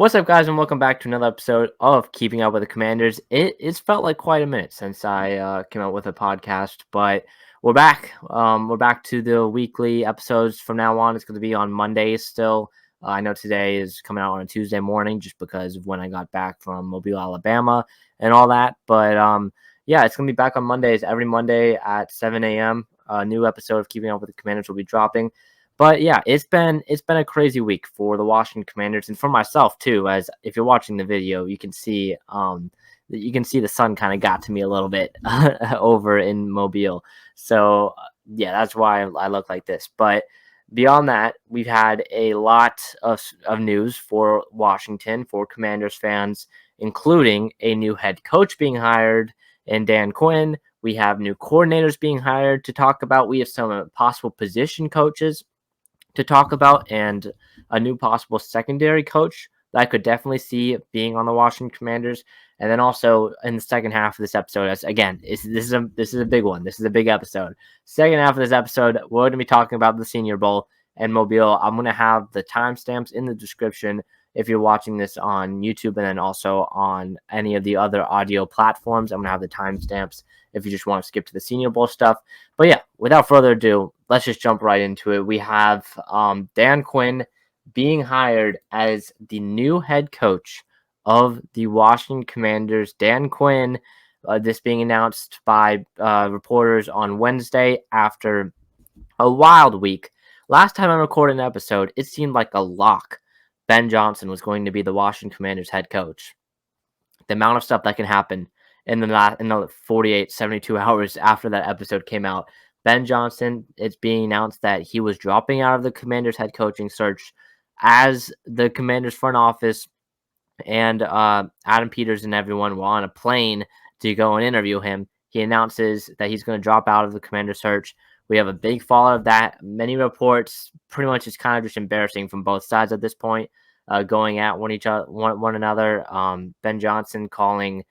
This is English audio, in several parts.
What's up, guys, and welcome back to another episode of Keeping Up with the Commanders. It's felt like quite a minute since I came out with a podcast, but we're back. We're back to the weekly episodes from now on. It's going to be on Mondays still. I know today is coming out on a Tuesday morning just because of when I got back from Mobile, Alabama, and all that. But yeah, it's going to be back on Mondays. Every Monday at 7 a.m. A new episode of Keeping Up with the Commanders will be dropping. But yeah, it's been a crazy week for the Washington Commanders and for myself too. As if you're watching the video, you can see the sun kind of got to me a little bit over in Mobile. So yeah, that's why I look like this. But beyond that, we've had a lot of news for Washington, for Commanders fans, including a new head coach being hired in Dan Quinn. We have new coordinators being hired to talk about. We have some possible position coaches to talk about, and a new possible secondary coach that I could definitely see being on the Washington Commanders. And then also in the second half of this episode, as again, this is a big one. This is a big episode. Second half of this episode, we're going to be talking about the Senior Bowl and Mobile. I'm going to have the timestamps in the description if you're watching this on YouTube, and then also on any of the other audio platforms. I'm going to have the timestamps if you just want to skip to the Senior Bowl stuff. But yeah, without further ado, let's just jump right into it. We have Dan Quinn being hired as the new head coach of the Washington Commanders. Dan Quinn, this being announced by reporters on Wednesday after a wild week. Last time I recorded an episode, it seemed like a lock. Ben Johnson was going to be the Washington Commanders head coach. The amount of stuff that can happen in the 48, 72 hours after that episode came out. Ben Johnson, it's being announced that he was dropping out of the Commanders head coaching search as the Commanders front office and Adam Peters and everyone were on a plane to go and interview him. He announces that he's going to drop out of the Commander search. We have a big fallout of that. Many reports, pretty much it's kind of just embarrassing from both sides at this point, going at one another. Ben Johnson calling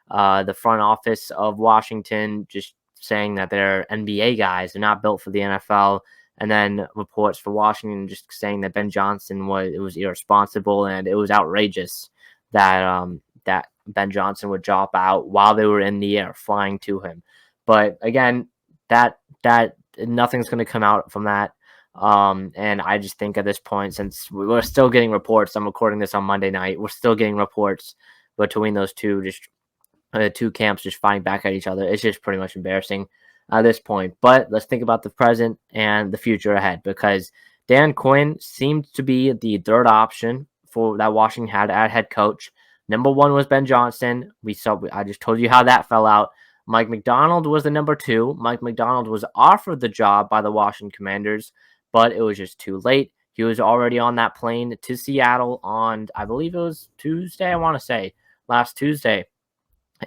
the front office of Washington, just saying that they're NBA guys, they're not built for the NFL. And then reports for Washington just saying that Ben Johnson was irresponsible, and it was outrageous that that Ben Johnson would drop out while they were in the air flying to him. But again, that nothing's going to come out from that. And I just think at this point, since we're still getting reports, I'm recording this on Monday night, we're still getting reports between those two, just two camps just fighting back at each other. It's just pretty much embarrassing at this point. But let's think about the present and the future ahead, because Dan Quinn seemed to be the third option for that Washington had at head coach. Number one was Ben Johnson. I just told you how that fell out. Mike Macdonald was the number two. Mike Macdonald was offered the job by the Washington Commanders, but it was just too late. He was already on that plane to Seattle on, I believe it was Tuesday, last Tuesday,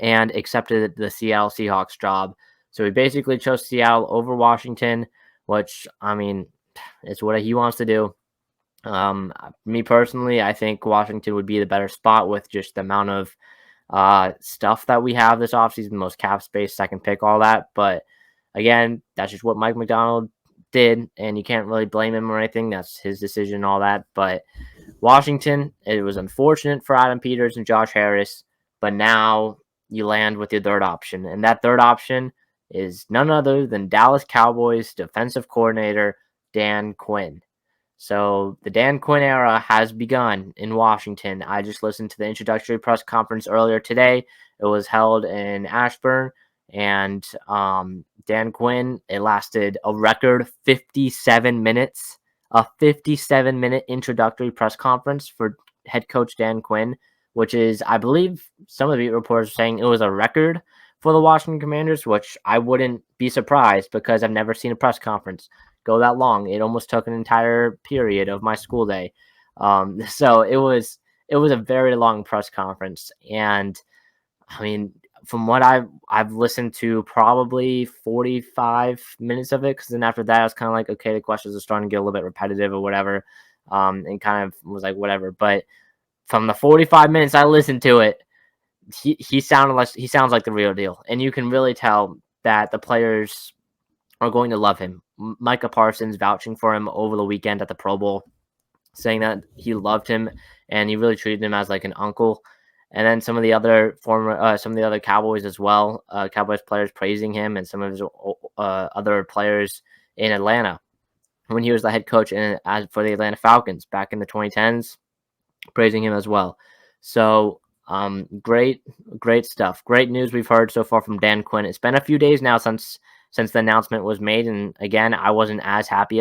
and accepted the Seattle Seahawks job. So he basically chose Seattle over Washington, which, I mean, it's what he wants to do. Me personally, I think Washington would be the better spot with just the amount of stuff that we have this offseason, the most cap space, second pick, all that. But again, that's just what Mike Macdonald did, and you can't really blame him or anything. That's his decision and all that. But Washington, it was unfortunate for Adam Peters and Josh Harris, but now you land with your third option, and that third option is none other than Dallas Cowboys defensive coordinator Dan Quinn. So the Dan Quinn era has begun in Washington. I just listened to the introductory press conference earlier today. It was held in Ashburn, and Dan Quinn, it lasted a record 57 minutes, a 57-minute introductory press conference for head coach Dan Quinn, which is, I believe, some of the reporters are saying it was a record for the Washington Commanders, which I wouldn't be surprised because I've never seen a press conference go that long. It almost took an entire period of my school day. So it was a very long press conference. And I mean, from what I've listened to, probably 45 minutes of it, because then after that I was kind of like, okay, the questions are starting to get a little bit repetitive or whatever, and kind of was like, whatever. But from the 45 minutes I listened to it, he sounds like the real deal, and you can really tell that the players are going to love him. Micah Parsons vouching for him over the weekend at the Pro Bowl, saying that he loved him and he really treated him as like an uncle. And then some of the other Cowboys as well, Cowboys players praising him, and some of his other players in Atlanta when he was the head coach for the Atlanta Falcons back in the 2010s, praising him as well. So great stuff. Great news we've heard so far from Dan Quinn. It's been a few days now since the announcement was made, and again, I wasn't as happy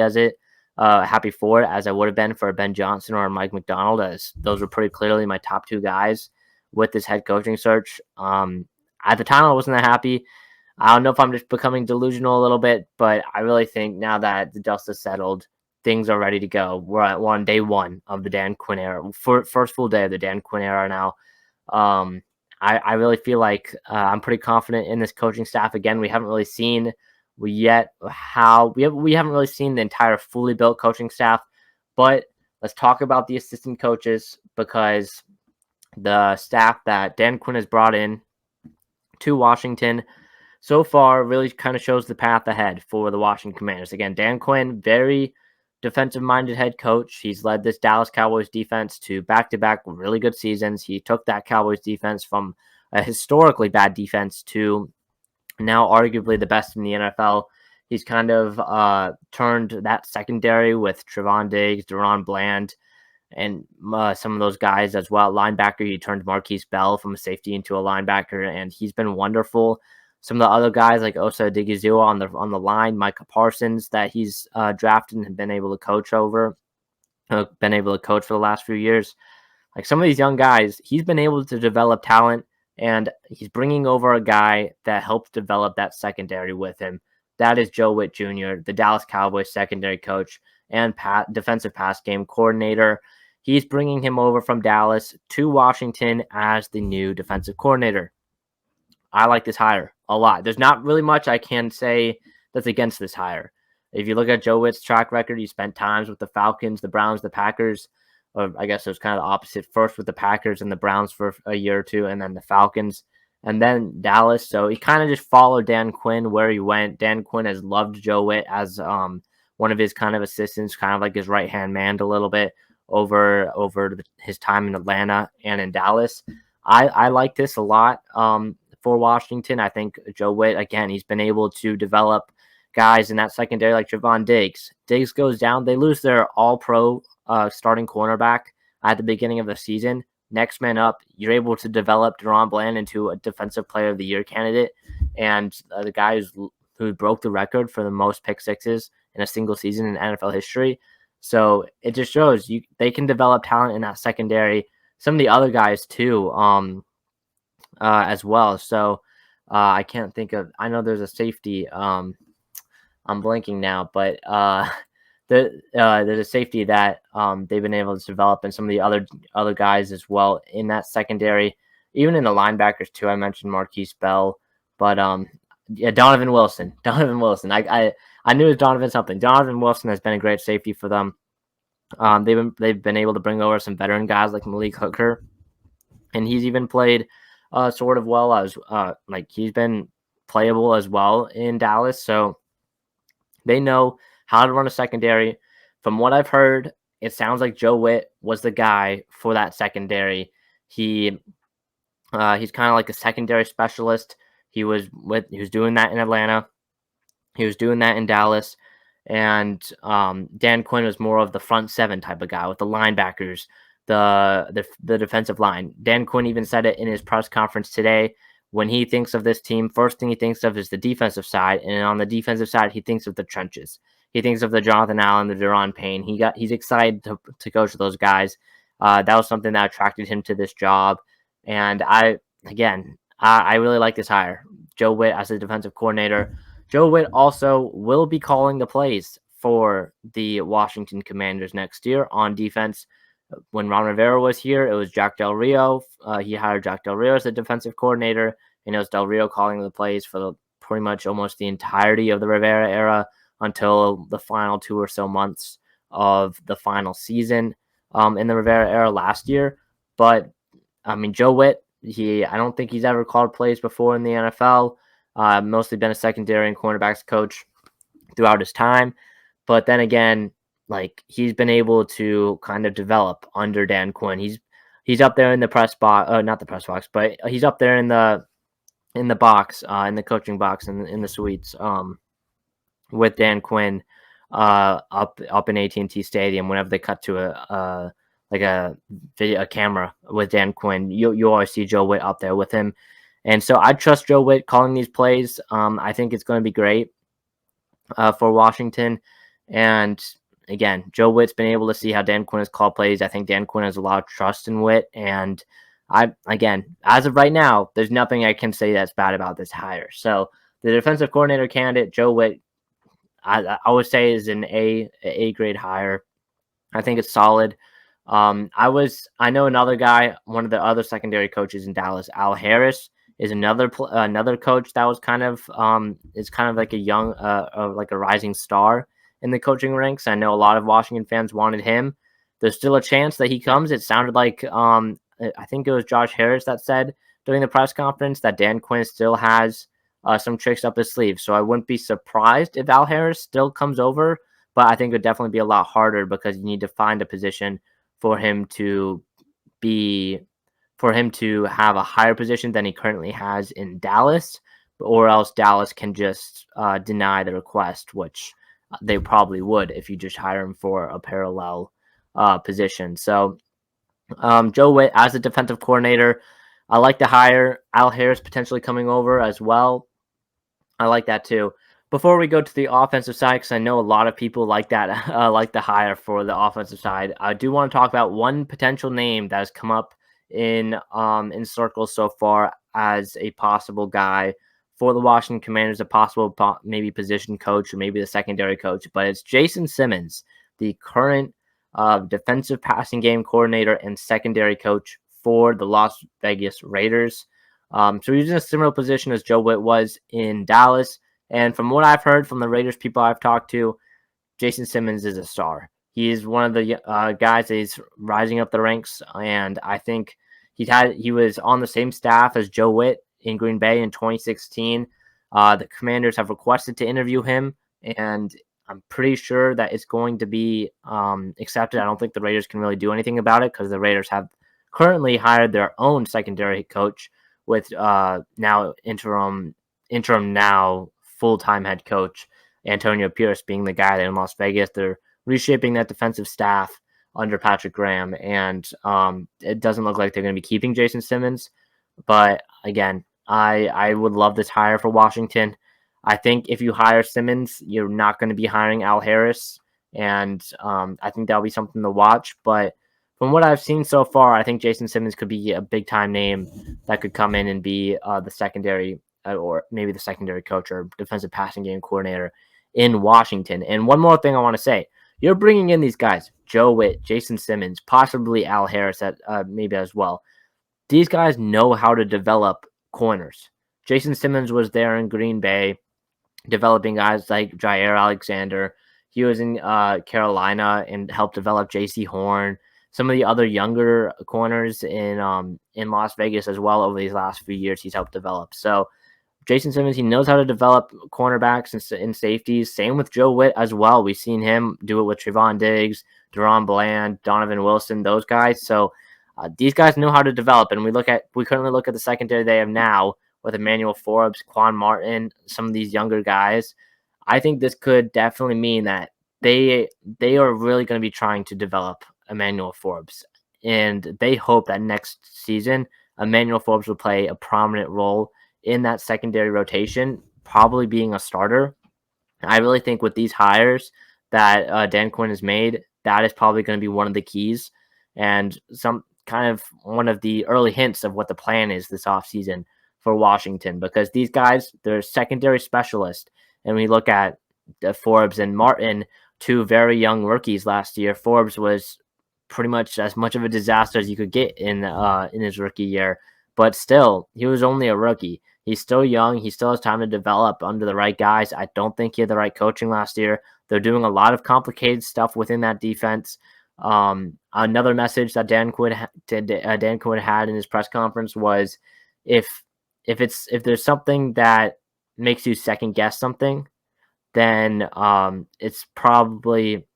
for it as I would have been for Ben Johnson or Mike McDonald, as those were pretty clearly my top two guys with this head coaching search. At the time, I wasn't that happy. I don't know if I'm just becoming delusional a little bit, but I really think now that the dust has settled, things are ready to go. We're on day one of the Dan Quinn era, first full day of the Dan Quinn era now. I really feel like I'm pretty confident in this coaching staff. Again, we haven't really seen we haven't really seen the entire fully built coaching staff, but let's talk about the assistant coaches, because the staff that Dan Quinn has brought in to Washington so far really kind of shows the path ahead for the Washington Commanders. Again, Dan Quinn, very defensive-minded head coach. He's led this Dallas Cowboys defense to back-to-back really good seasons. He took that Cowboys defense from a historically bad defense to now arguably the best in the NFL. He's kind of turned that secondary with Trevon Diggs, Deron Bland, and some of those guys as well. Linebacker, he turned Marquise Bell from a safety into a linebacker, and he's been wonderful. Some of the other guys like Osa Odighizuwa on the line, Micah Parsons that he's drafted and been able to coach for the last few years. Like some of these young guys, he's been able to develop talent, and he's bringing over a guy that helped develop that secondary with him. That is Joe Whitt Jr., the Dallas Cowboys secondary coach and defensive pass game coordinator. He's bringing him over from Dallas to Washington as the new defensive coordinator. I like this hire a lot. There's not really much I can say that's against this hire. If you look at Joe Whitt's track record, he spent times with the Falcons, the Browns, the Packers, or I guess it was kind of the opposite. First with the Packers and the Browns for a year or two, and then the Falcons, and then Dallas. So he kind of just followed Dan Quinn where he went. Dan Quinn has loved Joe Whitt as one of his kind of assistants, kind of like his right-hand man a little bit over his time in Atlanta and in Dallas. I like this a lot. For Washington, I think Joe Whitt, again, he's been able to develop guys in that secondary like Trevon Diggs. Diggs goes down. They lose their all-pro starting cornerback at the beginning of the season. Next man up, you're able to develop Deron Bland into a Defensive Player of the Year candidate, and the guy who broke the record for the most pick sixes in a single season in NFL history. So it just shows they can develop talent in that secondary. Some of the other guys too, as well. So I can't think of. I know there's a safety. I'm blanking now, but there's a safety that they've been able to develop, and some of the other guys as well in that secondary, even in the linebackers too. I mentioned Marquise Bell, but yeah, Donovan Wilson. I knew it was Donovan something. Donovan Wilson has been a great safety for them. They've been able to bring over some veteran guys like Malik Hooker, and he's even played sort of well as he's been playable as well in Dallas. So they know how to run a secondary. From what I've heard, it sounds like Joe Whitt was the guy for that secondary. He's kind of like a secondary specialist. He was doing that in Atlanta. He was doing that in Dallas. And Dan Quinn was more of the front seven type of guy with the linebackers, the defensive line. Dan Quinn even said it in his press conference today. When he thinks of this team, first thing he thinks of is the defensive side, and on the defensive side, he thinks of the trenches. He thinks of the Jonathan Allen, the Deron Payne. He's excited to coach those guys. That was something that attracted him to this job, and I really like this hire. Joe Whitt as a defensive coordinator. Joe Whitt also will be calling the plays for the Washington Commanders next year on defense. When Ron Rivera was here, it was Jack Del Rio. He hired Jack Del Rio as the defensive coordinator, and it was Del Rio calling the plays for pretty much almost the entirety of the Rivera era until the final 2 or so months of the final season in the Rivera era last year. But, I mean, Joe Whitt, I don't think he's ever called plays before in the NFL. Mostly been a secondary and cornerbacks coach throughout his time. But then again, like he's been able to kind of develop under Dan Quinn. He's up there in the press box, not the press box, but he's up there in the box, in the coaching box, in the suites, with Dan Quinn, up in AT&T Stadium. Whenever they cut to a like a video, a camera with Dan Quinn, you always see Joe Whitt up there with him, and so I trust Joe Whitt calling these plays. I think it's going to be great for Washington, and again, Joe Whitt's been able to see how Dan Quinn has called plays. I think Dan Quinn has a lot of trust in Whitt, and again, as of right now, there's nothing I can say that's bad about this hire. So the defensive coordinator candidate, Joe Whitt, I would say is an A grade hire. I think it's solid. I know another guy, one of the other secondary coaches in Dallas, Al Harris, is another coach that was kind of is kind of like a young like a rising star in the coaching ranks. I know a lot of Washington fans wanted him. There's still a chance that he comes. It sounded like I think it was Josh Harris that said during the press conference that Dan Quinn still has some tricks up his sleeve. So I wouldn't be surprised if Al Harris still comes over, but I think it would definitely be a lot harder because you need to find a position for him to be for him to have a higher position than he currently has in Dallas, or else Dallas can just deny the request, which they probably would if you just hire him for a parallel position. So Joe Whitt as a defensive coordinator, I like the hire. Al Harris potentially coming over as well. I like that too. Before we go to the offensive side, because I know a lot of people like that, like the hire for the offensive side, I do want to talk about one potential name that has come up in circles so far as a possible guy for the Washington Commanders, a possible maybe position coach or maybe the secondary coach. But it's Jason Simmons, the current defensive passing game coordinator and secondary coach for the Las Vegas Raiders. So he's in a similar position as Joe Whitt was in Dallas. And from what I've heard from the Raiders people I've talked to, Jason Simmons is a star. He is one of the guys that is rising up the ranks, and I think he was on the same staff as Joe Whitt in Green Bay in 2016. The Commanders have requested to interview him, and I'm pretty sure that it's going to be accepted. I don't think the Raiders can really do anything about it because the Raiders have currently hired their own secondary coach with now interim now full-time head coach Antonio Pierce being the guy that in Las Vegas. They're reshaping that defensive staff under Patrick Graham, and it doesn't look like they're going to be keeping Jason Simmons. But again, I would love this hire for Washington. I think if you hire Simmons, you're not going to be hiring Al Harris, and I think that'll be something to watch. But from what I've seen so far, I think Jason Simmons could be a big-time name that could come in and be the secondary or maybe the secondary coach or defensive passing game coordinator in Washington. And one more thing I want to say. You're bringing in these guys, Joe Whitt, Jason Simmons, possibly Al Harris maybe as well. These guys know how to develop corners. Jason Simmons was there in Green Bay developing guys like Jair Alexander. He was in Carolina and helped develop J.C. Horn. Some of the other younger corners in Las Vegas as well over these last few years he's helped develop. So Jason Simmons, he knows how to develop cornerbacks and safeties. Same with Joe Whitt as well. We've seen him do it with Trevon Diggs, Deron Bland, Donovan Wilson, those guys. So these guys know how to develop. And we currently look at the secondary they have now with Emmanuel Forbes, Quan Martin, some of these younger guys. I think this could definitely mean that they are really going to be trying to develop Emmanuel Forbes. And they hope that next season, Emmanuel Forbes will play a prominent role in that secondary rotation, probably being a starter. I really think with these hires that Dan Quinn has made, that is probably going to be one of the keys and some kind of one of the early hints of what the plan is this offseason for Washington, because these guys, they're secondary specialists. And we look at Forbes and Martin, two very young rookies last year. Forbes was pretty much as much of a disaster as you could get in his rookie year, but still, he was only a rookie. He's still young. He still has time to develop under the right guys. I don't think he had the right coaching last year. They're doing a lot of complicated stuff within that defense. Another message that Dan Quinn had in his press conference was, if there's something that makes you second guess something, then it's probably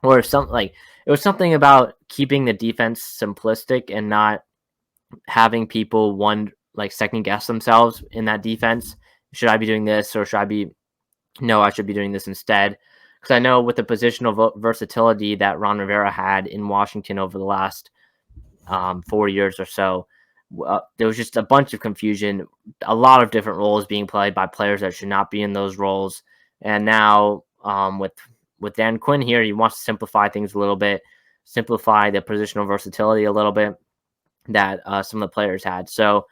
or something like it was something about keeping the defense simplistic and not having people second guess themselves in that defense. Should I be doing this or should I be no, I should be doing this instead. Because I know with the positional versatility that Ron Rivera had in Washington over the last 4 years or so, there was just a bunch of confusion, a lot of different roles being played by players that should not be in those roles. And now with Dan Quinn here, he wants to simplify things a little bit, simplify the positional versatility a little bit that some of the players had. So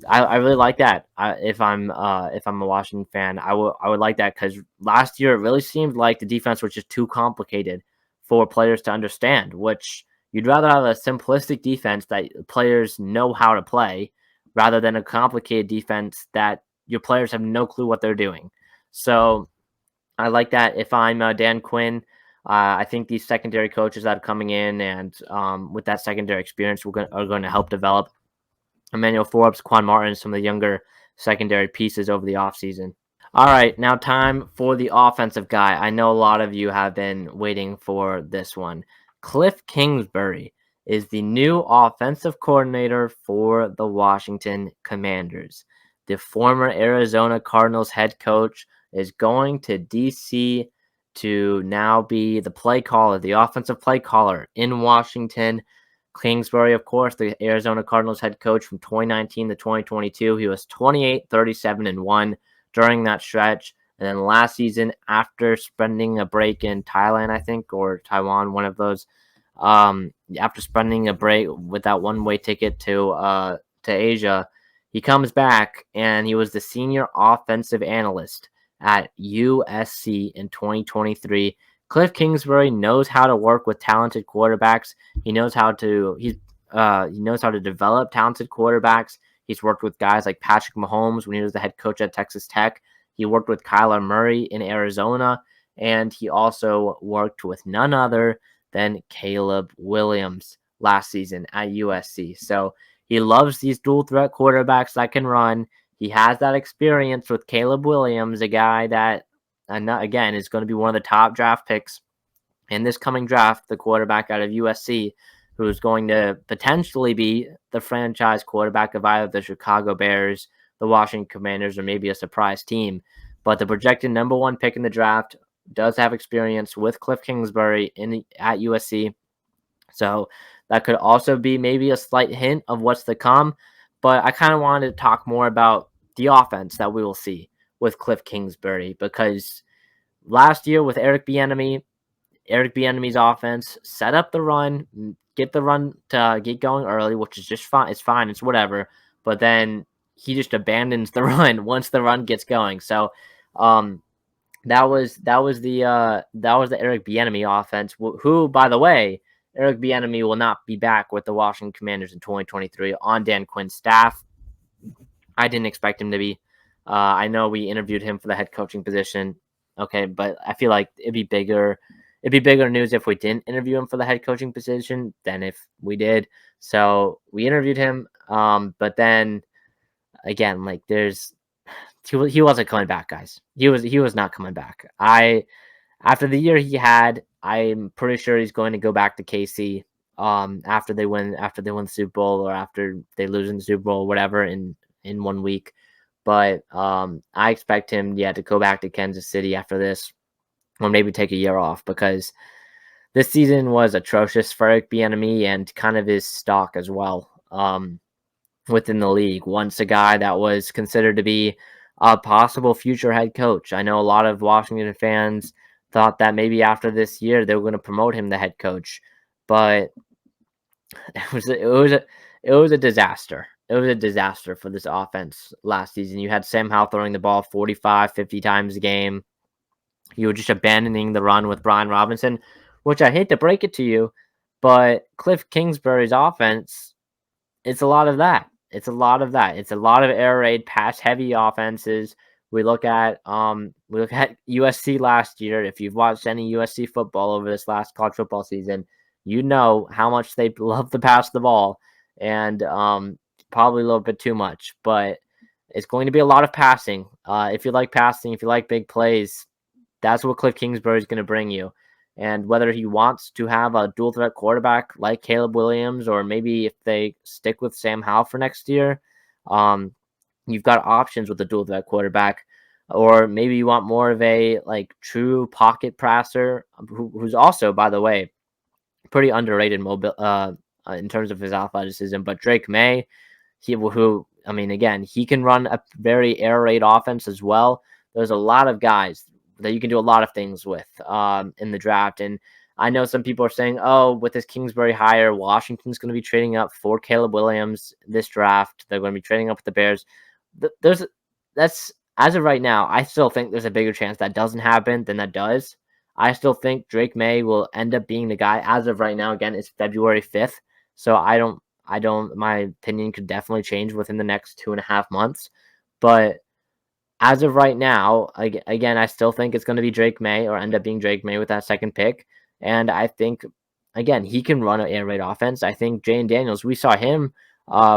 I really like that. If I'm a Washington fan, I would like that because last year it really seemed like the defense was just too complicated for players to understand. Which you'd rather have a simplistic defense that players know how to play, rather than a complicated defense that your players have no clue what they're doing. So I like that. If I'm Dan Quinn, I think these secondary coaches that are coming in and with that secondary experience, are going to help develop Emmanuel Forbes, Quan Martin, some of the younger secondary pieces over the offseason. All right, now time for the offensive guy. I know a lot of you have been waiting for this one. Kliff Kingsbury is the new offensive coordinator for the Washington Commanders. The former Arizona Cardinals head coach is going to DC to now be the play caller, the offensive play caller in Washington. Kingsbury, of course, the Arizona Cardinals head coach from 2019 to 2022. He was 28, 37, and 1 during that stretch. And then last season, after spending a break in Thailand, I think, or Taiwan, one of those, after spending a break with that one-way ticket to Asia, he comes back and he was the senior offensive analyst at USC in 2023. Kliff Kingsbury knows how to work with talented quarterbacks. He knows how to develop talented quarterbacks. He's worked with guys like Patrick Mahomes when he was the head coach at Texas Tech. He worked with Kyler Murray in Arizona, and he also worked with none other than Caleb Williams last season at USC. So he loves these dual threat quarterbacks that can run. He has that experience with Caleb Williams, a guy that, again, is going to be one of the top draft picks in this coming draft, the quarterback out of USC, who's going to potentially be the franchise quarterback of either the Chicago Bears, the Washington Commanders, or maybe a surprise team. But the projected number one pick in the draft does have experience with Kliff Kingsbury at USC. So that could also be maybe a slight hint of what's to come. But I kind of wanted to talk more about the offense that we will see with Kliff Kingsbury, because last year with Eric Bieniemy's offense set up the run, get the run to get going early, which is just fine. It's fine. It's whatever. But then he just abandons the run once the run gets going. So that was the Eric Bieniemy offense. Who, by the way, Eric Bieniemy will not be back with the Washington Commanders in 2023 on Dan Quinn's staff. I didn't expect him to be. I know we interviewed him for the head coaching position. Okay, but I feel like it'd be bigger news if we didn't interview him for the head coaching position than if we did. So we interviewed him, but then again, like he wasn't coming back, guys. He was not coming back. After the year he had, I'm pretty sure he's going to go back to KC after they win the Super Bowl, or after they lose in the Super Bowl, whatever, in 1 week. But I expect him, to go back to Kansas City after this, or maybe take a year off, because this season was atrocious for Eric Bieniemy and kind of his stock as well within the league. Once a guy that was considered to be a possible future head coach. I know a lot of Washington fans thought that maybe after this year they were going to promote him the head coach, but it was a disaster. It was a disaster for this offense last season. You had Sam Howell throwing the ball 45, 50 times a game. You were just abandoning the run with Brian Robinson, which I hate to break it to you, but Kliff Kingsbury's offense, it's a lot of that. It's a lot of air raid, pass heavy offenses. We look at USC last year. If you've watched any USC football over this last college football season, you know how much they love to pass the ball, and probably a little bit too much. But it's going to be a lot of passing. If you like passing, if you like big plays, that's what Kliff Kingsbury is going to bring you. and whether he wants to have a dual threat quarterback like Caleb Williams, or maybe if they stick with Sam Howell for next year, you've got options with the dual threat quarterback. Or maybe you want more of a like true pocket passer, who's also, by the way, pretty underrated mobile in terms of his athleticism. But Drake May, who I mean, again, he can run a very air raid offense as well. There's a lot of guys that you can do a lot of things with in the draft. And I know some people are saying, oh, with this Kingsbury hire, Washington's going to be trading up for Caleb Williams this draft. They're going to be trading up with the Bears. That's as of right now, I still think there's a bigger chance that doesn't happen than that does. I still think Drake May will end up being the guy. As of right now, again, it's February 5th. So my opinion could definitely change within the next 2.5 months. But as of right now, again, I still think it's going to be Drake May, or end up being Drake May with that second pick. And I think, again, he can run an air raid offense. I think Jane Daniels, we saw him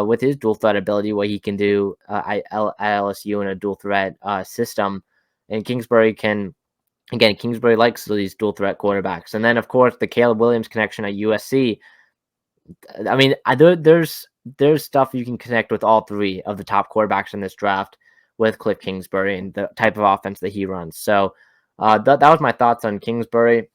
with his dual threat ability, what he can do at LSU in a dual threat system. And Kingsbury likes these dual threat quarterbacks. And then, of course, the Caleb Williams connection at USC. I mean, there's stuff you can connect with all three of the top quarterbacks in this draft with Kliff Kingsbury and the type of offense that he runs. So that was my thoughts on Kingsbury.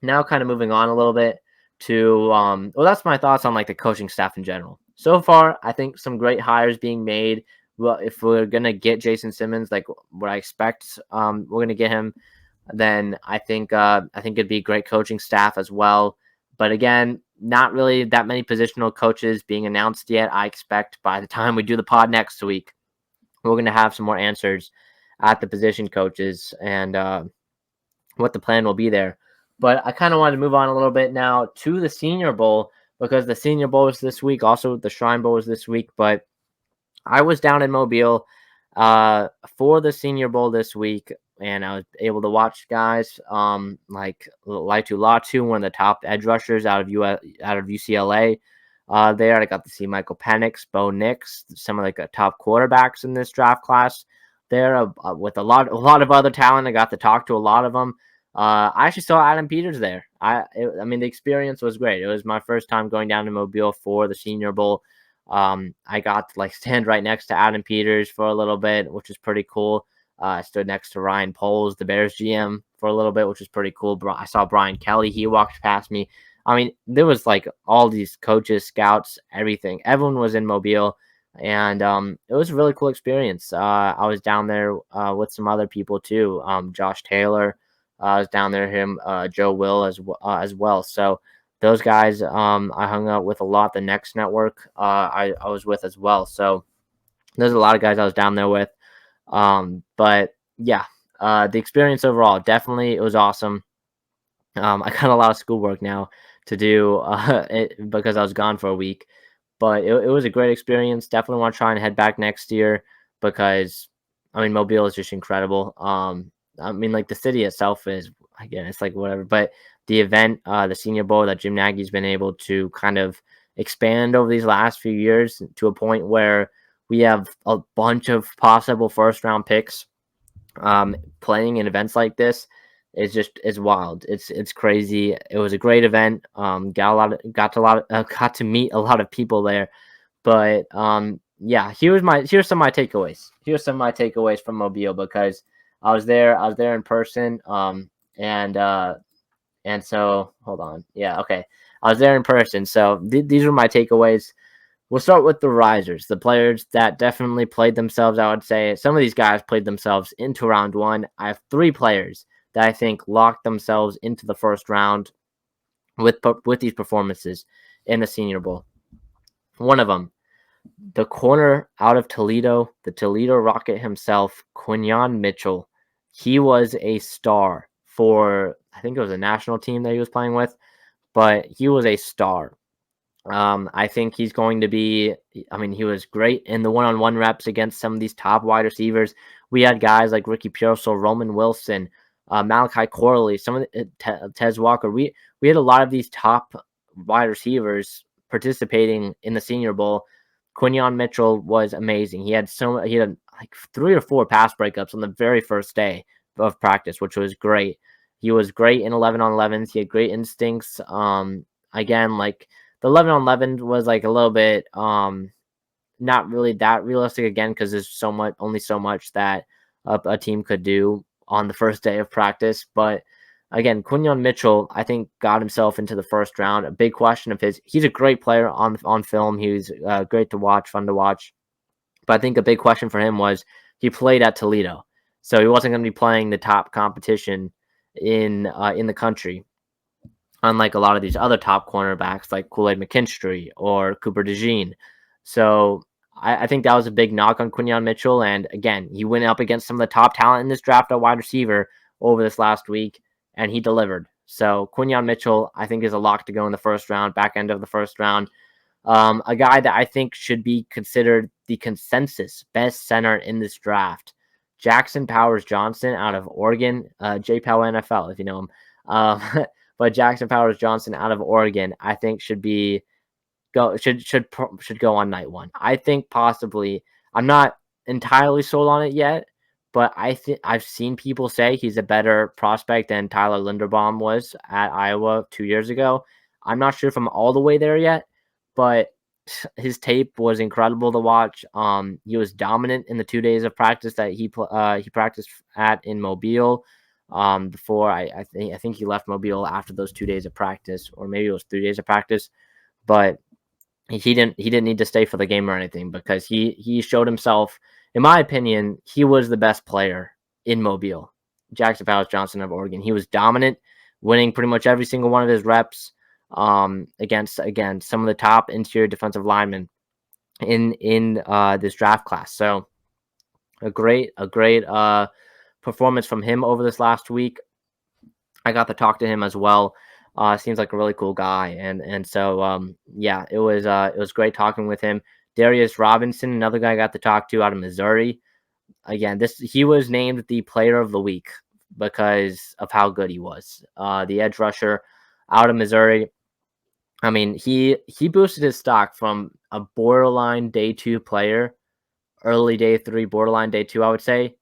Now, kind of moving on a little bit to that's my thoughts on like the coaching staff in general. So far, I think some great hires being made. Well, if we're gonna get Jason Simmons, like what I expect, we're gonna get him, then I think it'd be a great coaching staff as well. But again, not really that many positional coaches being announced yet. I expect by the time we do the pod next week, we're going to have some more answers at the position coaches and what the plan will be there. But I kind of wanted to move on a little bit now to the Senior Bowl, because the Senior Bowl is this week. Also, the Shrine Bowl is this week. But I was down in Mobile for the Senior Bowl this week, and I was able to watch guys like Laitu Latu, one of the top edge rushers out of UCLA. There, I got to see Michael Penix, Bo Nix, some of like the top quarterbacks in this draft class. There, with a lot of other talent, I got to talk to a lot of them. I actually saw Adam Peters there. I mean, the experience was great. It was my first time going down to Mobile for the Senior Bowl. I got to like stand right next to Adam Peters for a little bit, which is pretty cool. I stood next to Ryan Poles, the Bears GM, for a little bit, which was pretty cool. I saw Brian Kelly. He walked past me. I mean, there was like all these coaches, scouts, everything. Everyone was in Mobile, and it was a really cool experience. I was down there with some other people too. Josh Taylor, I was down there. Joe Will as well. So those guys I hung out with a lot. The Next Network I was with as well. So there's a lot of guys I was down there with. But yeah, the experience overall, definitely, it was awesome. I got a lot of schoolwork now to do because I was gone for a week, but it was a great experience. Definitely want to try and head back next year, because I mean, Mobile is just incredible. I mean, like the city itself is, again, it's like whatever, but the event, the Senior Bowl that Jim Nagy's been able to kind of expand over these last few years to a point where we have a bunch of possible first round picks playing in events like this is wild. It's crazy. It was a great event. Got to meet a lot of people there. But yeah, here's some of my takeaways. Here's some of my takeaways from Mobile, because I was there in person. And so hold on. Yeah, okay. I was there in person. So these were my takeaways. We'll start with the risers, the players that definitely played themselves. I would say some of these guys played themselves into round one. I have 3 players that I think locked themselves into the first round with these performances in the Senior Bowl. One of them, the corner out of Toledo, the Toledo Rocket himself, Quinyon Mitchell. He was a star for, I think it was a national team that he was playing with, but he was a star. I think he's going to be, I mean, he was great in the one-on-one reps against some of these top wide receivers. We had guys like Ricky Pearsall, Roman Wilson, Malachi Corley, some of the, Tez Walker. We had a lot of these top wide receivers participating in the Senior Bowl. Quinyon Mitchell was amazing. He had like 3 or 4 pass breakups on the very first day of practice, which was great. He was great in 11 on 11s. He had great instincts. Again, like the 11 on 11 was like a little bit not really that realistic again because there's only so much that a team could do on the first day of practice. But again, Quinyon Mitchell, I think, got himself into the first round. A big question of his. He's a great player on film. He was great to watch, fun to watch. But I think a big question for him was he played at Toledo, so he wasn't going to be playing the top competition in the country, unlike a lot of these other top cornerbacks like Kool-Aid McKinstry or Cooper DeJean. So I think that was a big knock on Quinyon Mitchell. And again, he went up against some of the top talent in this draft at wide receiver over this last week, and he delivered. So Quinyon Mitchell, I think, is a lock to go in the first round, back end of the first round. A guy that I think should be considered the consensus best center in this draft, Jackson Powers Johnson out of Oregon, JPOW NFL, if you know him. But Jackson Powers Johnson out of Oregon, I think should go on night one. I think possibly, I'm not entirely sold on it yet, but I think I've seen people say he's a better prospect than Tyler Linderbaum was at Iowa 2 years ago. I'm not sure if I'm all the way there yet, but his tape was incredible to watch. He was dominant in the 2 days of practice that he practiced at in Mobile. Before I think he left Mobile after those 2 days of practice, or maybe it was 3 days of practice, but he didn't need to stay for the game or anything because he showed himself. In my opinion, he was the best player in Mobile. Jackson Powers Johnson of Oregon. He was dominant, winning pretty much every single one of his reps against, again, some of the top interior defensive linemen in this draft class. So a great performance from him over this last week. I got to talk to him as well. Seems like a really cool guy, and so yeah, it was great talking with him. Darius Robinson, another guy I got to talk to out of Missouri. Again, he was named the player of the week because of how good he was. The edge rusher out of Missouri. I mean, he boosted his stock from a borderline day 2 player, early day 3, borderline day 2, I would say,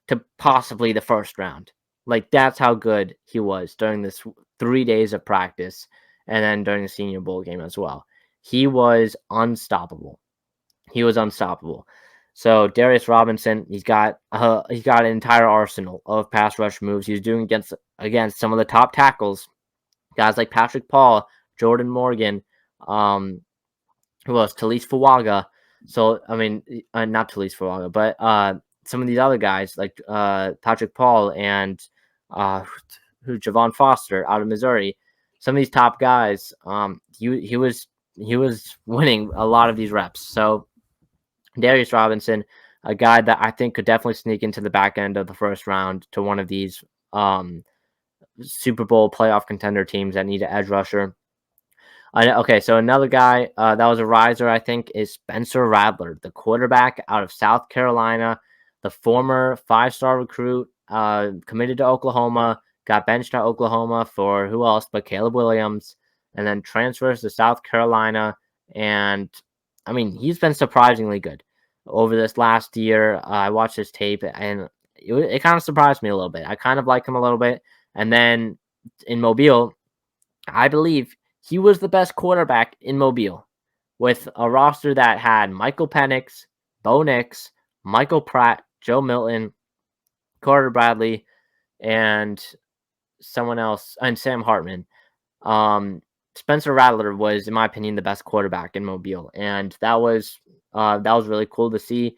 to possibly the first round. Like, that's how good he was during this 3 days of practice, and then during the Senior Bowl game as well. He was unstoppable. So Darius Robinson, he's got an entire arsenal of pass rush moves. He's doing against some of the top tackles, guys like Patrick Paul, Jordan Morgan, who else? Talise Fuaga. So I mean, not Talise Fuaga, but some of these other guys like Patrick Paul and Javon Foster out of Missouri. Some of these top guys, he was winning a lot of these reps. So Darius Robinson, a guy that I think could definitely sneak into the back end of the first round to one of these Super Bowl playoff contender teams that need an edge rusher. Okay, so another guy that was a riser, I think, is Spencer Rattler, the quarterback out of South Carolina, the former 5-star recruit, committed to Oklahoma, got benched at Oklahoma for who else but Caleb Williams, and then transfers to South Carolina. And I mean, he's been surprisingly good over this last year. I watched his tape, and it kind of surprised me a little bit. I kind of like him a little bit. And then in Mobile, I believe he was the best quarterback in Mobile with a roster that had Michael Penix, Bo Nix, Michael Pratt, Joe Milton, Carter Bradley, and someone else, and Sam Hartman. Spencer Rattler was, in my opinion, the best quarterback in Mobile, and that was really cool to see.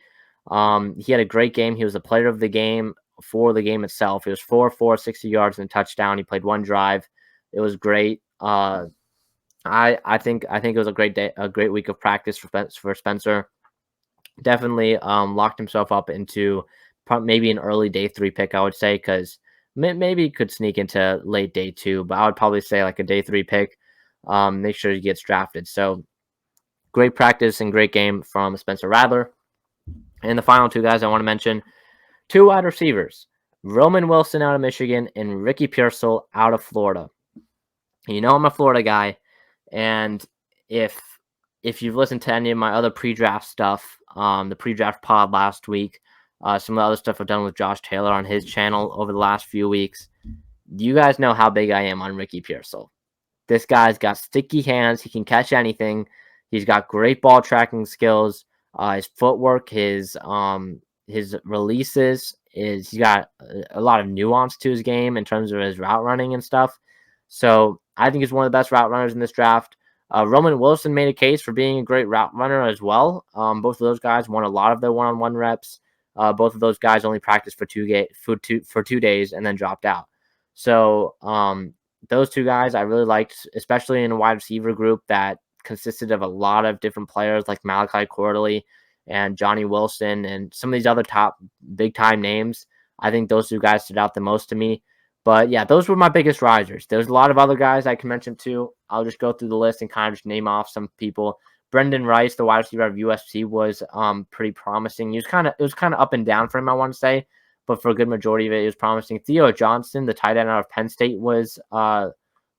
He had a great game. He was the player of the game for the game itself. He was 4-4, 60 yards and a touchdown. He played one drive. It was great. I think it was a great day, a great week of practice for Spencer. Definitely locked himself up into maybe an early day 3 pick, I would say, because maybe he could sneak into late day 2, but I would probably say like a day 3 pick. Make sure he gets drafted. So great practice and great game from Spencer Rattler. And the final 2 guys I want to mention, 2 wide receivers, Roman Wilson out of Michigan and Ricky Pearsall out of Florida. You know I'm a Florida guy, and if you've listened to any of my other pre-draft stuff, the pre-draft pod last week, some of the other stuff I've done with Josh Taylor on his channel over the last few weeks, you guys know how big I am on Ricky Pearsall. This guy's got sticky hands. He can catch anything. He's got great ball tracking skills. His footwork, his releases is he's got a lot of nuance to his game in terms of his route running and stuff. So I think he's one of the best route runners in this draft. Roman Wilson made a case for being a great route runner as well. Both of those guys won a lot of their one-on-one reps. Both of those guys only practiced for 2 days and then dropped out. So those two guys I really liked, especially in a wide receiver group that consisted of a lot of different players like Malachi Corley and Johnny Wilson and some of these other top big-time names. I think those two guys stood out the most to me. But yeah, those were my biggest risers. There's a lot of other guys I can mention too. I'll just go through the list and kind of just name off some people. Brendan Rice, the wide receiver of USC, was pretty promising. It was kind of up and down for him, I want to say, but for a good majority of it, it was promising. Theo Johnson, the tight end out of Penn State, was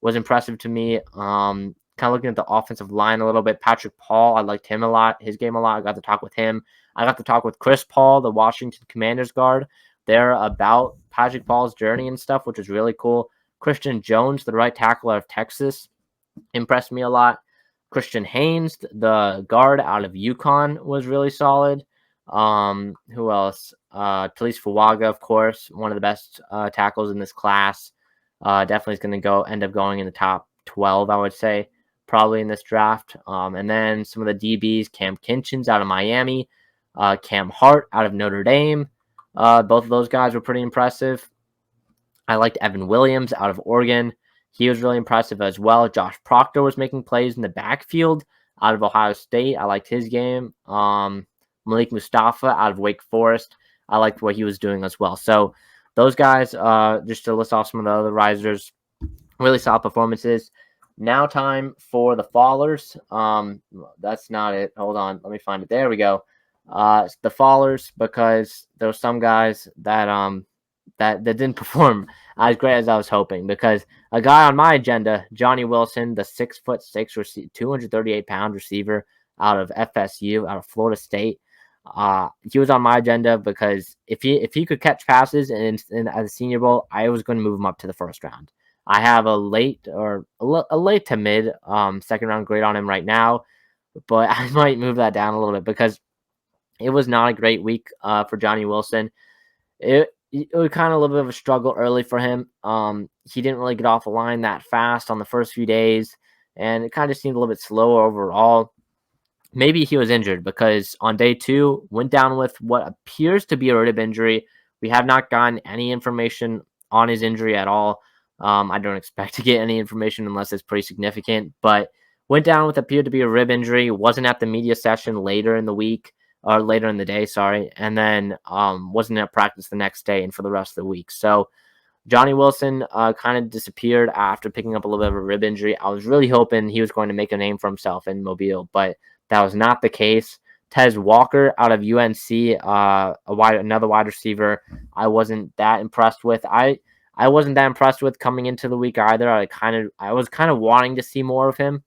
impressive to me. Kind of looking at the offensive line a little bit. Patrick Paul, I liked him a lot, his game a lot. I got to talk with him. I got to talk with Chris Paul, the Washington Commanders guard. They're about Patrick Paul's journey and stuff, which is really cool. Christian Jones, the right tackle out of Texas, impressed me a lot. Christian Haynes, the guard out of UConn, was really solid. Who else? Talise Fuaga, of course, one of the best tackles in this class. Definitely is going to end up going in the top 12, I would say, probably in this draft. And then some of the DBs, Cam Kinchins out of Miami, Cam Hart out of Notre Dame. Both of those guys were pretty impressive. I liked Evan Williams out of Oregon. He was really impressive as well. Josh Proctor was making plays in the backfield out of Ohio State. I liked his game. Malik Mustafa out of Wake Forest. I liked what he was doing as well. So those guys, just to list off some of the other risers, really solid performances. Now time for the fallers. That's not it. Hold on. Let me find it. There we go. The fallers, because there were some guys that that didn't perform as great as I was hoping, because a guy on my agenda, Johnny Wilson, the 6'6", 238-pound receiver out of FSU, out of Florida State, he was on my agenda because if he could catch passes in at the Senior Bowl, I was going to move him up to the first round. I have a late to mid second round grade on him right now, but I might move that down a little bit because it was not a great week for Johnny Wilson. It was kind of a little bit of a struggle early for him. He didn't really get off the line that fast on the first few days, and it kind of seemed a little bit slower overall. Maybe he was injured because on day 2, went down with what appears to be a rib injury. We have not gotten any information on his injury at all. I don't expect to get any information unless it's pretty significant, but went down with appeared to be a rib injury. Wasn't at the media session later in the week. Or later in the day, sorry, and then wasn't at practice the next day and for the rest of the week. So Johnny Wilson kind of disappeared after picking up a little bit of a rib injury. I was really hoping he was going to make a name for himself in Mobile, but that was not the case. Tez Walker out of UNC, another wide receiver, I wasn't that impressed with. I wasn't that impressed with coming into the week either. I was kind of wanting to see more of him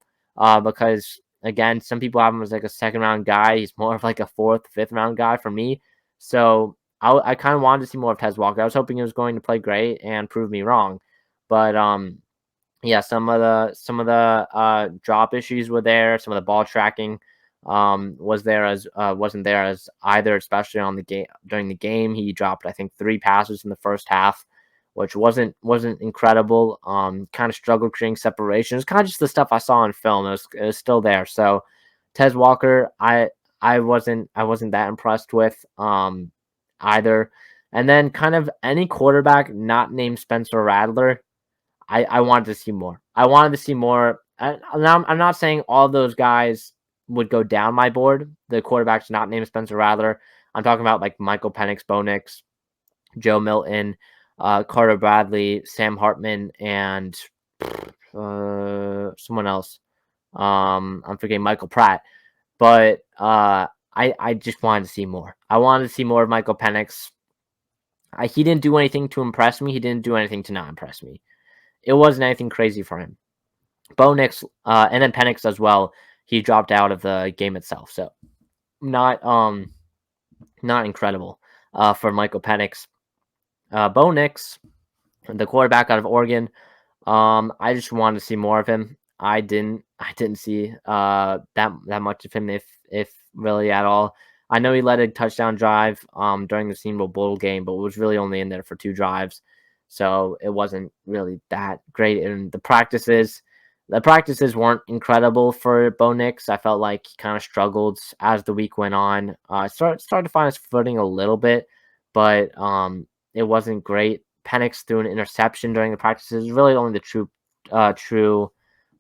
because, again, some people have him as like a second round guy. He's more of like a 4th, 5th round guy for me. So I kind of wanted to see more of Tez Walker. I was hoping he was going to play great and prove me wrong. But yeah, some of the drop issues were there. Some of the ball tracking wasn't there as either, especially on the game during the game. He dropped, I think, 3 passes in the first half, which wasn't incredible. Kind of struggled creating separation. It's kind of just the stuff I saw on film. It was still there. So Tez Walker, I wasn't that impressed with either. And then kind of any quarterback not named Spencer Rattler, I wanted to see more. I wanted to see more. I'm not saying all those guys would go down my board. The quarterbacks not named Spencer Rattler. I'm talking about like Michael Penix, Bo Nix, Joe Milton, Carter Bradley, Sam Hartman, and someone else. I'm forgetting Michael Pratt. But I just wanted to see more. I wanted to see more of Michael Penix. He didn't do anything to impress me. He didn't do anything to not impress me. It wasn't anything crazy for him. Bo Nix, and then Penix as well. He dropped out of the game itself, so not incredible for Michael Penix. Bo Nix The quarterback out of Oregon, I just wanted to see more of him. I didn't see that much of him, if really at all. I know he led a touchdown drive during the Senior Bowl game, but was really only in there for 2 drives, so it wasn't really that great. And the practices weren't incredible for Bo Nix. I felt like he kind of struggled as the week went on. Started to find his footing a little bit, but it wasn't great. Penix threw an interception during the practices. Really, only the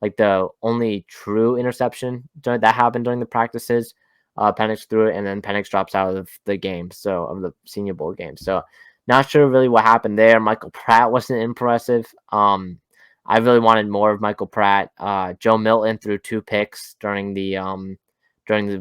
the only true interception that happened during the practices. Penix threw it, and then Penix drops out of the game, so of the Senior Bowl game. So, not sure really what happened there. Michael Pratt wasn't impressive. I really wanted more of Michael Pratt. Joe Milton threw 2 picks during the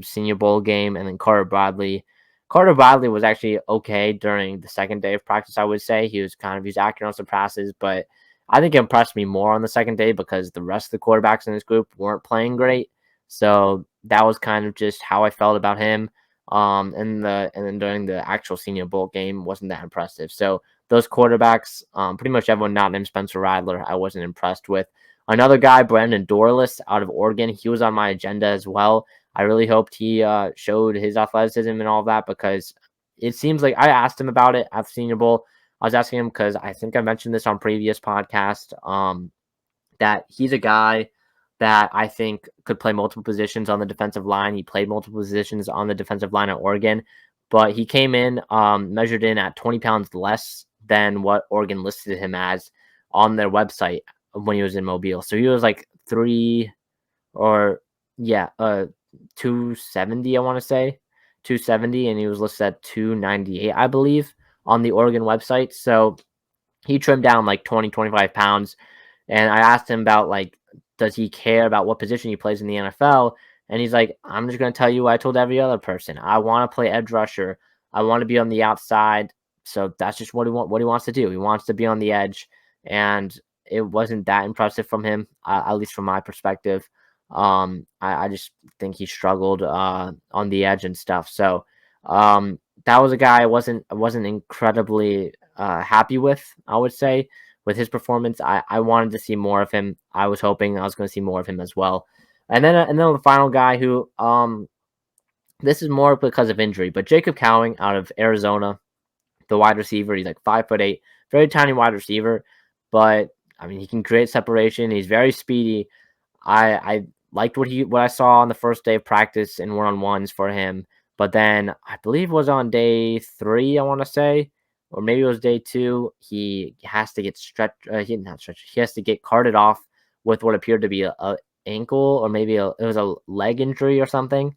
Senior Bowl game, and then Carter Bradley. Carter Bradley was actually okay during the second day of practice. I would say he was accurate on some passes, but I think it impressed me more on the second day because the rest of the quarterbacks in this group weren't playing great. So that was kind of just how I felt about him. And then during the actual Senior Bowl game wasn't that impressive. So those quarterbacks, pretty much everyone not named Spencer Rattler, I wasn't impressed with. Another guy, Brandon Dorlus out of Oregon, he was on my agenda as well. I really hoped he showed his athleticism and all that, because it seems like I asked him about it at the Senior Bowl. I was asking him because I think I mentioned this on previous podcast, that he's a guy that I think could play multiple positions on the defensive line. He played multiple positions on the defensive line at Oregon, but he came in measured in at 20 pounds less than what Oregon listed him as on their website when he was in Mobile. So he was like 270, I want to say 270, and he was listed at 298, I believe, on the Oregon website. So he trimmed down like 20-25 pounds. And I asked him about, like, does he care about what position he plays in the NFL? And he's like, I'm just going to tell you what I told every other person. I want to play edge rusher. I want to be on the outside. So that's just what he wants to do. He wants to be on the edge. And it wasn't that impressive from him, at least from my perspective. I just think he struggled on the edge and stuff. So that was a guy I wasn't incredibly happy with, I would say, with his performance. I wanted to see more of him. I was hoping I was going to see more of him as well. And then the final guy who this is more because of injury, but Jacob Cowing out of Arizona, the wide receiver. He's like 5'8", very tiny wide receiver, but I mean, he can create separation. He's very speedy. I liked what I saw on the first day of practice in one-on-ones for him. But then I believe it was on day 3, I want to say, or maybe it was day 2. He has to get He has to get carted off with what appeared to be a ankle, or maybe it was a leg injury or something.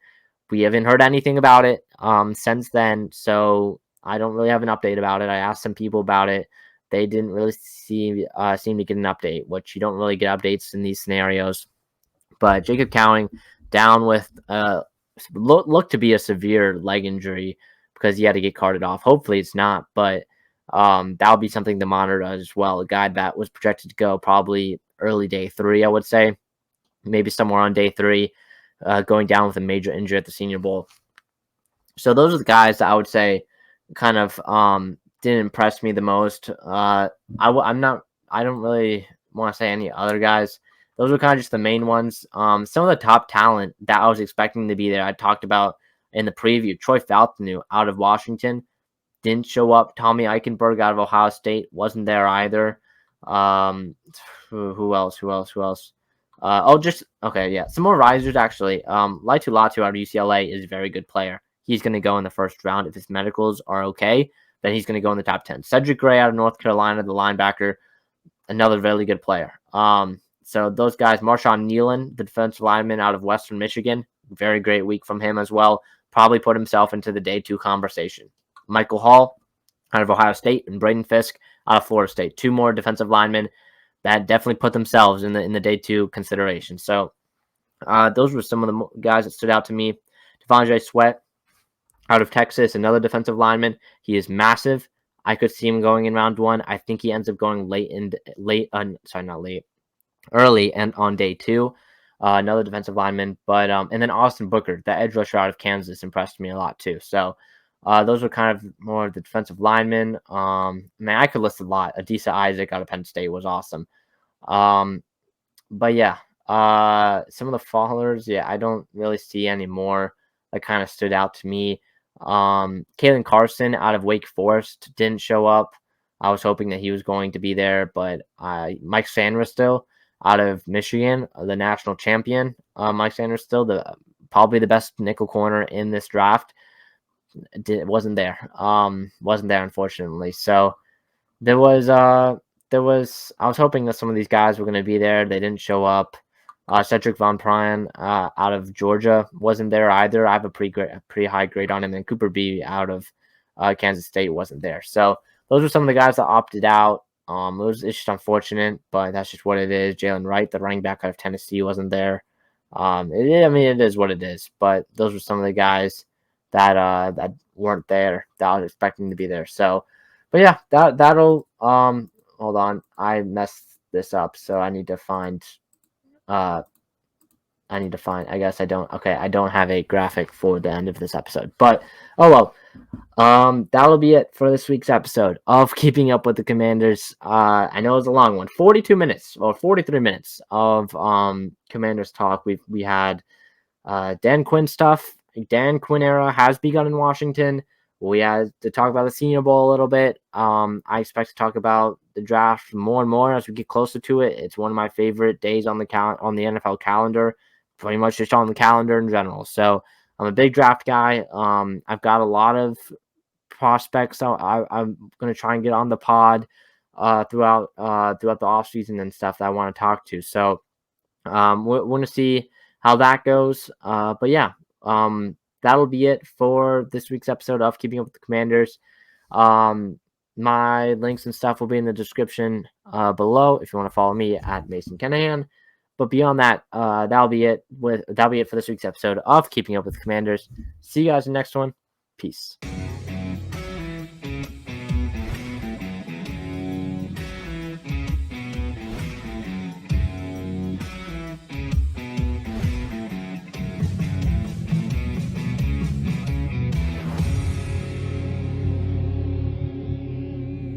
We haven't heard anything about it since then, so I don't really have an update about it. I asked some people about it. They didn't really seem to get an update, which you don't really get updates in these scenarios. But Jacob Cowing down with looked to be a severe leg injury because he had to get carted off. Hopefully it's not, but that'll be something to monitor as well. A guy that was projected to go probably early day 3, I would say, maybe somewhere on day 3, going down with a major injury at the Senior Bowl. So those are the guys that I would say kind of didn't impress me the most. I don't really want to say any other guys. Those were kind of just the main ones. Some of the top talent that I was expecting to be there, I talked about in the preview. Troy Falconew out of Washington didn't show up. Tommy Eichenberg out of Ohio State wasn't there either. Who else? Some more risers, actually. Laitu Latu out of UCLA is a very good player. He's going to go in the first round. If his medicals are okay, then he's going to go in the top 10. Cedric Gray out of North Carolina, the linebacker, another really good player. So those guys, Marshawn Nealon, the defensive lineman out of Western Michigan, very great week from him as well. Probably put himself into the day 2 conversation. Michael Hall out of Ohio State and Braden Fisk out of Florida State. 2 more defensive linemen that definitely put themselves in the day 2 consideration. So those were some of the guys that stood out to me. Devondre Sweat out of Texas, another defensive lineman. He is massive. I could see him going in round 1. I think he ends up going early and on day 2. Another defensive lineman. But and then Austin Booker, the edge rusher out of Kansas, impressed me a lot too. So Those are kind of more of the defensive linemen. Man, I could list a lot. Adisa Isaac out of Penn State was awesome. But yeah, some of the fallers, yeah, I don't really see any more that kind of stood out to me. Kalen Carson out of Wake Forest didn't show up. I was hoping that he was going to be there, but Mike Sanders still out of Michigan, the national champion. Mike Sanders still probably the best nickel corner in this draft. Wasn't there. Wasn't there unfortunately. So there was I was hoping that some of these guys were going to be there. They didn't show up. Cedric Von Pryan out of Georgia wasn't there either. I have a pretty high grade on him. And Cooper B out of Kansas State wasn't there. So those were some of the guys that opted out. It's just unfortunate, but that's just what it is. Jalen Wright, the running back out of Tennessee, wasn't there. I mean, it is what it is. But those were some of the guys that weren't there that I was expecting to be there. So, but yeah, that'll hold on. I messed this up, so I need to find I guess I don't have a graphic for the end of this episode. But oh well. That'll be it for this week's episode of Keeping Up with the Commanders. I know it's a long one, 42 minutes or 43 minutes of Commanders talk. We had Dan Quinn stuff. Dan Quinn era has begun in Washington. We had to talk about the Senior Bowl a little bit. I expect to talk about the draft more and more as we get closer to it. It's one of my favorite days on the NFL calendar, pretty much just on the calendar in general. So I'm a big draft guy. I've got a lot of prospects. So I'm going to try and get on the pod throughout the offseason and stuff that I want to talk to. So we're going to see how that goes. But yeah, that'll be it for this week's episode of Keeping Up with the Commanders. My links and stuff will be in the description below if you want to follow me at Mason Kenahan. But beyond that, that'll be it for this week's episode of Keeping Up with the Commanders. See you guys in the next one. Peace.